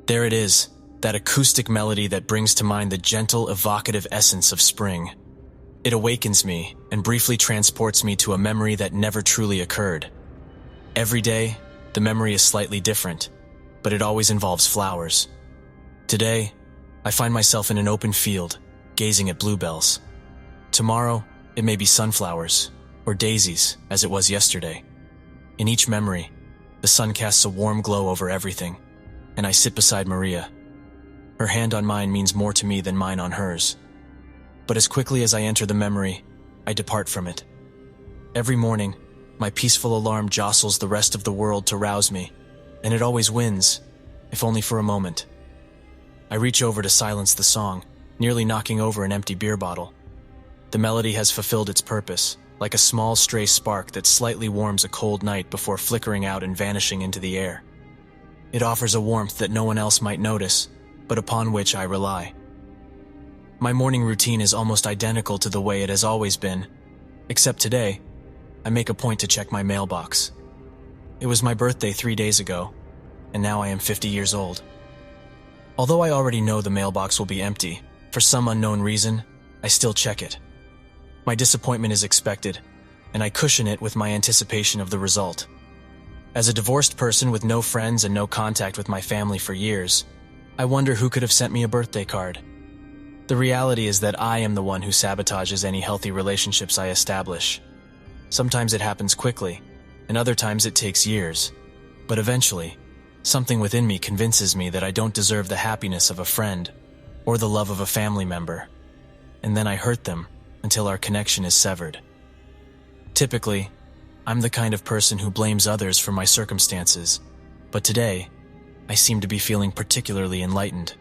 There it is, that acoustic melody that brings to mind the gentle, evocative essence of spring. It awakens me and briefly transports me to a memory that never truly occurred. Every day, the memory is slightly different, but it always involves flowers. Today, I find myself in an open field, gazing at bluebells. Tomorrow, it may be sunflowers, or daisies, as it was yesterday. In each memory, the sun casts a warm glow over everything, and I sit beside Maria. Her hand on mine means more to me than mine on hers. But as quickly as I enter the memory, I depart from it. Every morning, my peaceful alarm jostles the rest of the world to rouse me, and it always wins, if only for a moment. I reach over to silence the song, nearly knocking over an empty beer bottle. The melody has fulfilled its purpose, like a small stray spark that slightly warms a cold night before flickering out and vanishing into the air. It offers a warmth that no one else might notice, but upon which I rely. My morning routine is almost identical to the way it has always been, except today, I make a point to check my mailbox. It was my birthday 3 days ago, and now I am 50 years old. Although I already know the mailbox will be empty, for some unknown reason, I still check it. My disappointment is expected, and I cushion it with my anticipation of the result. As a divorced person with no friends and no contact with my family for years, I wonder who could have sent me a birthday card. The reality is that I am the one who sabotages any healthy relationships I establish. Sometimes it happens quickly, and other times it takes years. But eventually, something within me convinces me that I don't deserve the happiness of a friend or the love of a family member. And then I hurt them until our connection is severed. Typically, I'm the kind of person who blames others for my circumstances, but today, I seem to be feeling particularly enlightened.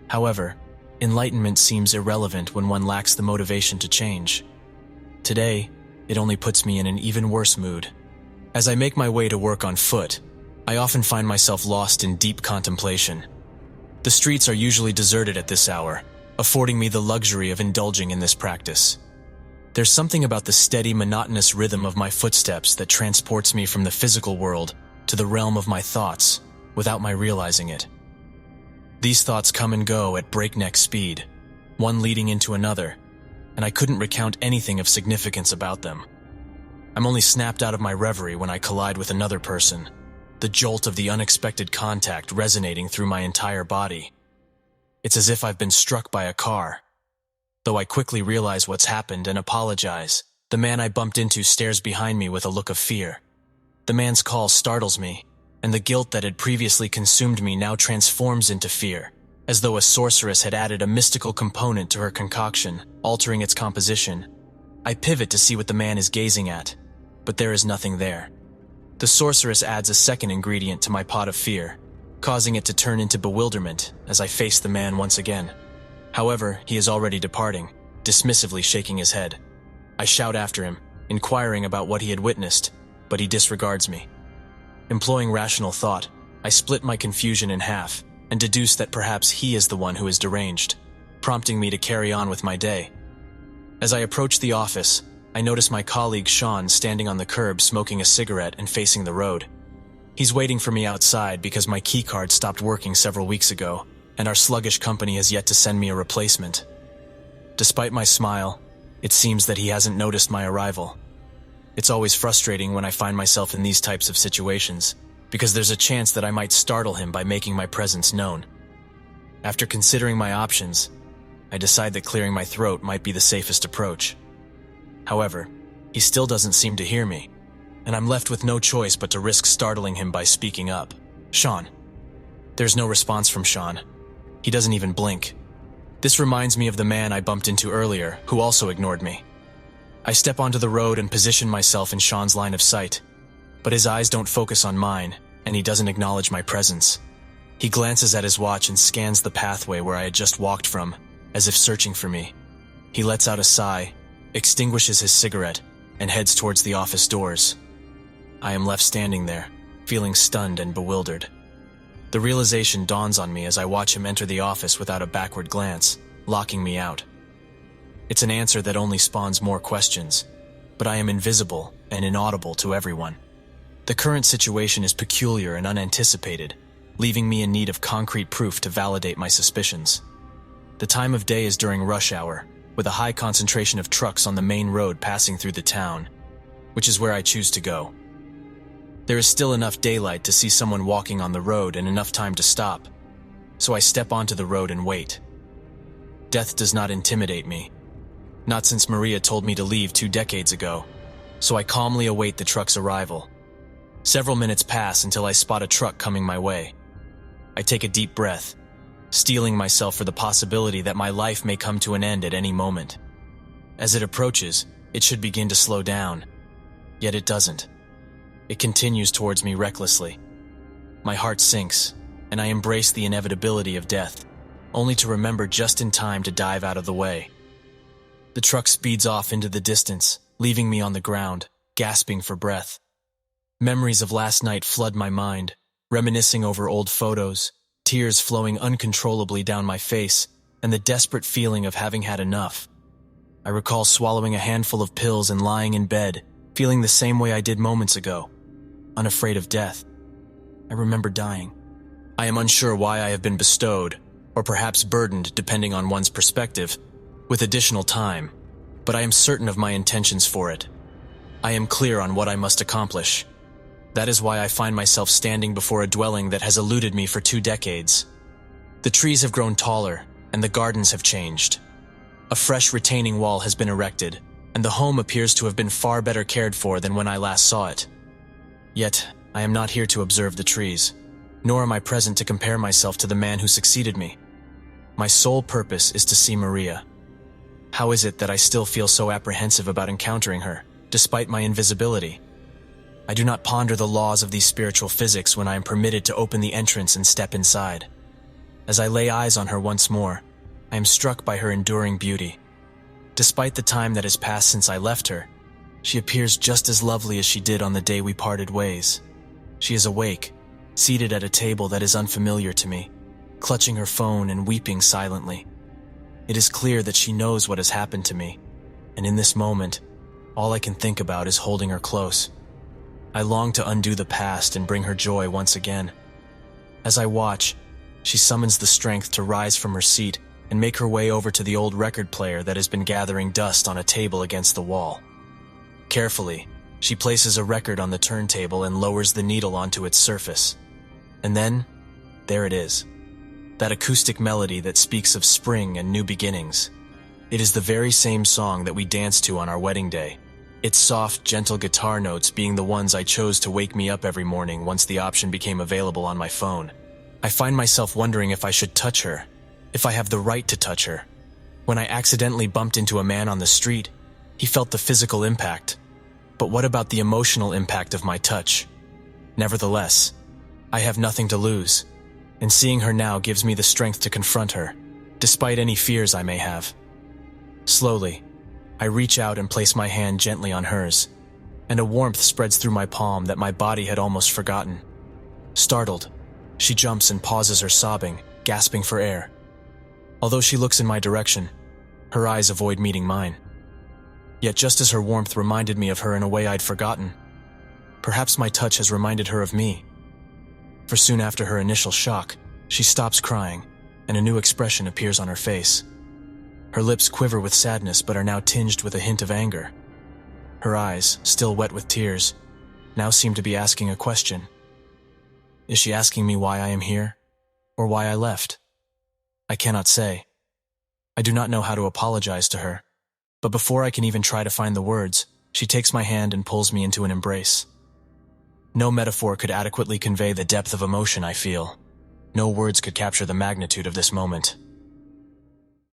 However, enlightenment seems irrelevant when one lacks the motivation to change. Today, it only puts me in an even worse mood. As I make my way to work on foot, I often find myself lost in deep contemplation. The streets are usually deserted at this hour, affording me the luxury of indulging in this practice. There's something about the steady, monotonous rhythm of my footsteps that transports me from the physical world to the realm of my thoughts without my realizing it. These thoughts come and go at breakneck speed, one leading into another, and I couldn't recount anything of significance about them. I'm only snapped out of my reverie when I collide with another person, the jolt of the unexpected contact resonating through my entire body. It's as if I've been struck by a car. Though I quickly realize what's happened and apologize, the man I bumped into stares behind me with a look of fear. The man's call startles me, and the guilt that had previously consumed me now transforms into fear, as though a sorceress had added a mystical component to her concoction, altering its composition. I pivot to see what the man is gazing at, but there is nothing there. The sorceress adds a second ingredient to my pot of fear, causing it to turn into bewilderment as I face the man once again. However, he is already departing, dismissively shaking his head. I shout after him, inquiring about what he had witnessed, but he disregards me. Employing rational thought, I split my confusion in half and deduce that perhaps he is the one who is deranged, prompting me to carry on with my day. As I approach the office, I notice my colleague Sean standing on the curb smoking a cigarette and facing the road. He's waiting for me outside because my keycard stopped working several weeks ago, and our sluggish company has yet to send me a replacement. Despite my smile, it seems that he hasn't noticed my arrival. It's always frustrating when I find myself in these types of situations, because there's a chance that I might startle him by making my presence known. After considering my options, I decide that clearing my throat might be the safest approach. However, he still doesn't seem to hear me, and I'm left with no choice but to risk startling him by speaking up. "Sean." There's no response from Sean. He doesn't even blink. This reminds me of the man I bumped into earlier, who also ignored me. I step onto the road and position myself in Sean's line of sight, but his eyes don't focus on mine, and he doesn't acknowledge my presence. He glances at his watch and scans the pathway where I had just walked from, as if searching for me. He lets out a sigh, extinguishes his cigarette, and heads towards the office doors. I am left standing there, feeling stunned and bewildered. The realization dawns on me as I watch him enter the office without a backward glance, locking me out. It's an answer that only spawns more questions, but I am invisible and inaudible to everyone. The current situation is peculiar and unanticipated, leaving me in need of concrete proof to validate my suspicions. The time of day is during rush hour, with a high concentration of trucks on the main road passing through the town, which is where I choose to go. There is still enough daylight to see someone walking on the road and enough time to stop, so I step onto the road and wait. Death does not intimidate me, not since Maria told me to leave 2 decades ago, so I calmly await the truck's arrival. Several minutes pass until I spot a truck coming my way. I take a deep breath, steeling myself for the possibility that my life may come to an end at any moment. As it approaches, it should begin to slow down, yet it doesn't. It continues towards me recklessly. My heart sinks, and I embrace the inevitability of death, only to remember just in time to dive out of the way. The truck speeds off into the distance, leaving me on the ground, gasping for breath. Memories of last night flood my mind, reminiscing over old photos, tears flowing uncontrollably down my face, and the desperate feeling of having had enough. I recall swallowing a handful of pills and lying in bed, feeling the same way I did moments ago, unafraid of death. I remember dying. I am unsure why I have been bestowed, or perhaps burdened, depending on one's perspective, with additional time, but I am certain of my intentions for it. I am clear on what I must accomplish. That is why I find myself standing before a dwelling that has eluded me for 2 decades. The trees have grown taller, and the gardens have changed. A fresh retaining wall has been erected, and the home appears to have been far better cared for than when I last saw it. Yet, I am not here to observe the trees, nor am I present to compare myself to the man who succeeded me. My sole purpose is to see Maria. How is it that I still feel so apprehensive about encountering her, despite my invisibility? I do not ponder the laws of these spiritual physics when I am permitted to open the entrance and step inside. As I lay eyes on her once more, I am struck by her enduring beauty. Despite the time that has passed since I left her, she appears just as lovely as she did on the day we parted ways. She is awake, seated at a table that is unfamiliar to me, clutching her phone and weeping silently. It is clear that she knows what has happened to me, and in this moment, all I can think about is holding her close. I long to undo the past and bring her joy once again. As I watch, she summons the strength to rise from her seat and make her way over to the old record player that has been gathering dust on a table against the wall. Carefully, she places a record on the turntable and lowers the needle onto its surface. And then, there it is. That acoustic melody that speaks of spring and new beginnings. It is the very same song that we danced to on our wedding day, its soft, gentle guitar notes being the ones I chose to wake me up every morning once the option became available on my phone. I find myself wondering if I should touch her, if I have the right to touch her. When I accidentally bumped into a man on the street, he felt the physical impact. But what about the emotional impact of my touch? Nevertheless, I have nothing to lose, and seeing her now gives me the strength to confront her, despite any fears I may have. Slowly, I reach out and place my hand gently on hers, and a warmth spreads through my palm that my body had almost forgotten. Startled, she jumps and pauses her sobbing, gasping for air. Although she looks in my direction, her eyes avoid meeting mine. Yet just as her warmth reminded me of her in a way I'd forgotten, perhaps my touch has reminded her of me. For soon after her initial shock, she stops crying, and a new expression appears on her face. Her lips quiver with sadness but are now tinged with a hint of anger. Her eyes, still wet with tears, now seem to be asking a question. Is she asking me why I am here, or why I left? I cannot say. I do not know how to apologize to her, but before I can even try to find the words, she takes my hand and pulls me into an embrace. No metaphor could adequately convey the depth of emotion I feel. No words could capture the magnitude of this moment.